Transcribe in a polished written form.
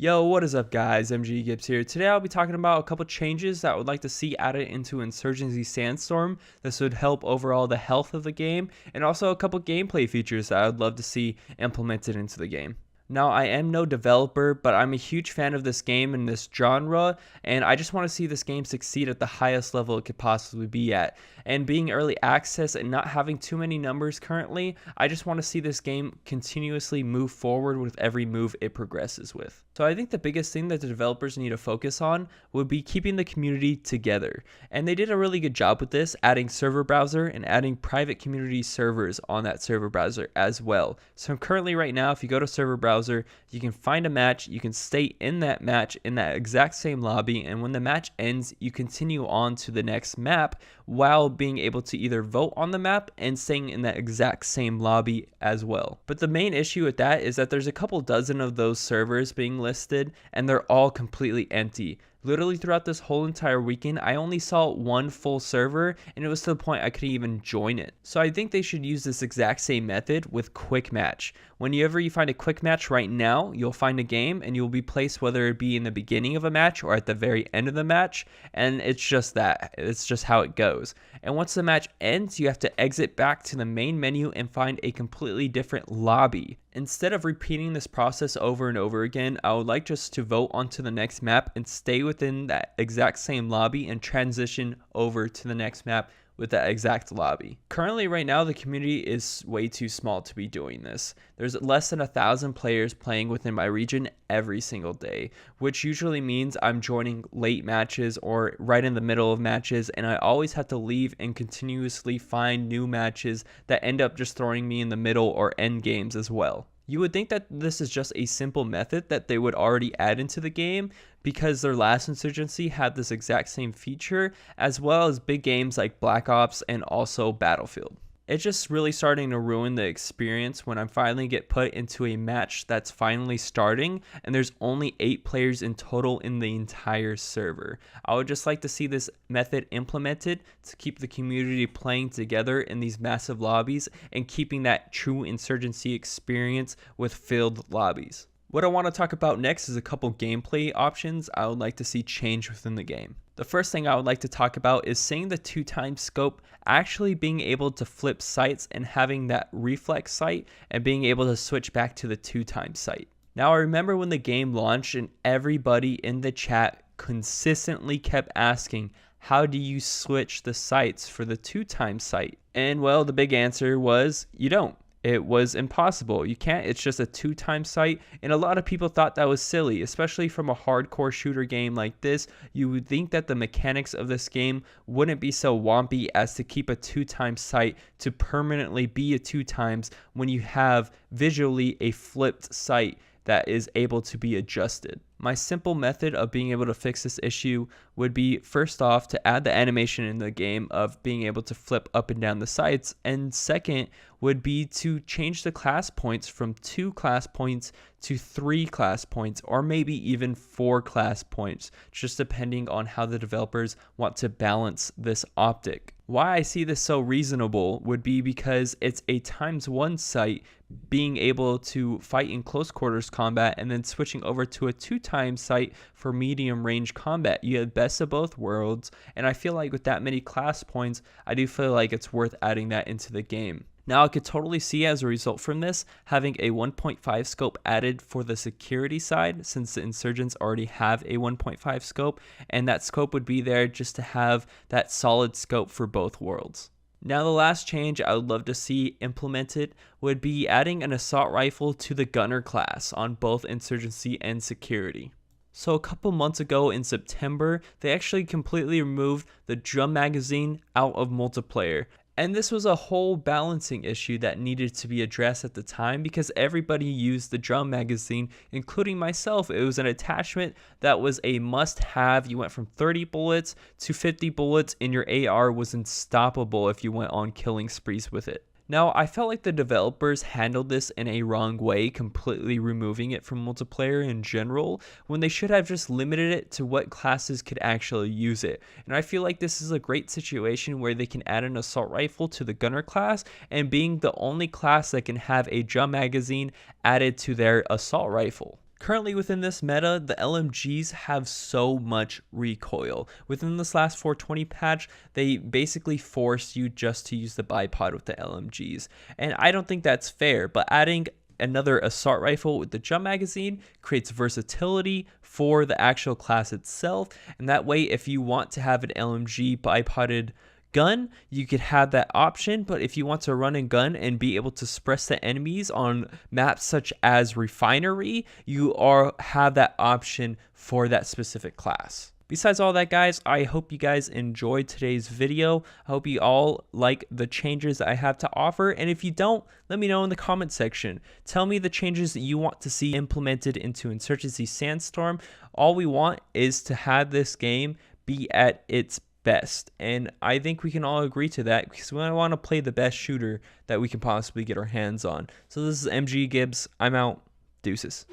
Yo, what is up guys, MG Gibbs here. Today I'll be talking about a couple changes that I would like to see added into Insurgency Sandstorm. This would help overall the health of the game, and also a couple gameplay features that I would love to see implemented into the game. Now, I am no developer, but I'm a huge fan of this game and this genre, and I just want to see this game succeed at the highest level it could possibly be at. And being early access and not having too many numbers currently, I just want to see this game continuously move forward with every move it progresses with. So I think the biggest thing that the developers need to focus on would be keeping the community together. And they did a really good job with this, adding server browser and adding private community servers on that server browser as well. So currently right now, if you go to server browser, you can find a match, you can stay in that match in that exact same lobby, and when the match ends, you continue on to the next map while being able to either vote on the map and staying in that exact same lobby as well. But the main issue with that is that there's a couple dozen of those servers being listed and they're all completely empty. Literally throughout this whole entire weekend, I only saw one full server, and it was to the point I couldn't even join it. So I think they should use this exact same method with quick match. Whenever you find a quick match right now, you'll find a game and you'll be placed whether it be in the beginning of a match or at the very end of the match, and it's just that. It's just how it goes. And once the match ends, you have to exit back to the main menu and find a completely different lobby. Instead of repeating this process over and over again, I would like just to vote onto the next map and stay within that exact same lobby and transition over to the next map with that exact lobby. Currently right now, the community is way too small to be doing this. There's less than 1,000 players playing within my region every single day, which usually means I'm joining late matches or right in the middle of matches, and I always have to leave and continuously find new matches that end up just throwing me in the middle or end games as well. You would think that this is just a simple method that they would already add into the game because their last Insurgency had this exact same feature, as well as big games like Black Ops and also Battlefield. It's just really starting to ruin the experience when I finally get put into a match that's finally starting and there's only 8 players in total in the entire server. I would just like to see this method implemented to keep the community playing together in these massive lobbies and keeping that true Insurgency experience with filled lobbies. What I want to talk about next is a couple gameplay options I would like to see change within the game. The first thing I would like to talk about is seeing the 2x scope actually being able to flip sights and having that reflex sight and being able to switch back to the 2x sight. Now I remember when the game launched and everybody in the chat consistently kept asking, how do you switch the sights for the 2x sight? And well, the big answer was you don't. It was impossible. You can't. It's just a 2x sight, and a lot of people thought that was silly, especially from a hardcore shooter game like this. You would think that the mechanics of this game wouldn't be so wompy as to keep a 2x sight to permanently be a 2x when you have visually a flipped sight that is able to be adjusted. My simple method of being able to fix this issue would be, first off, to add the animation in the game of being able to flip up and down the sights, and second would be to change the class points from 2 class points to 3 class points, or maybe even 4 class points, just depending on how the developers want to balance this optic. Why I see this so reasonable would be because it's a ×1 sight, being able to fight in close quarters combat and then switching over to a 2x sight for medium range combat. You have best of both worlds, and I feel like with that many class points, I do feel like it's worth adding that into the game. Now I could totally see as a result from this having a 1.5 scope added for the security side, since the insurgents already have a 1.5 scope, and that scope would be there just to have that solid scope for both worlds. Now the last change I would love to see implemented would be adding an assault rifle to the gunner class on both Insurgency and security. So a couple months ago in September, they actually completely removed the drum magazine out of multiplayer. And this was a whole balancing issue that needed to be addressed at the time because everybody used the drum magazine, including myself. It was an attachment that was a must-have. You went from 30 bullets to 50 bullets, and your AR was unstoppable if you went on killing sprees with it. Now, I felt like the developers handled this in a wrong way, completely removing it from multiplayer in general, when they should have just limited it to what classes could actually use it. And I feel like this is a great situation where they can add an assault rifle to the gunner class, and being the only class that can have a drum magazine added to their assault rifle. Currently within this meta, the LMGs have so much recoil. Within this last 420 patch, they basically force you just to use the bipod with the LMGs. And I don't think that's fair, but adding another assault rifle with the jump magazine creates versatility for the actual class itself. And that way, if you want to have an LMG bipoded gun, you could have that option. But if you want to run and gun and be able to suppress the enemies on maps such as Refinery, you have that option for that specific class. Besides all that, guys, I hope you guys enjoyed today's video. I hope you all like the changes that I have to offer. And if you don't, let me know in the comment section. Tell me the changes that you want to see implemented into Insurgency Sandstorm. All we want is to have this game be at its best, and I think we can all agree to that because we want to play the best shooter that we can possibly get our hands on. So this is MG Gibbs. I'm out. Deuces.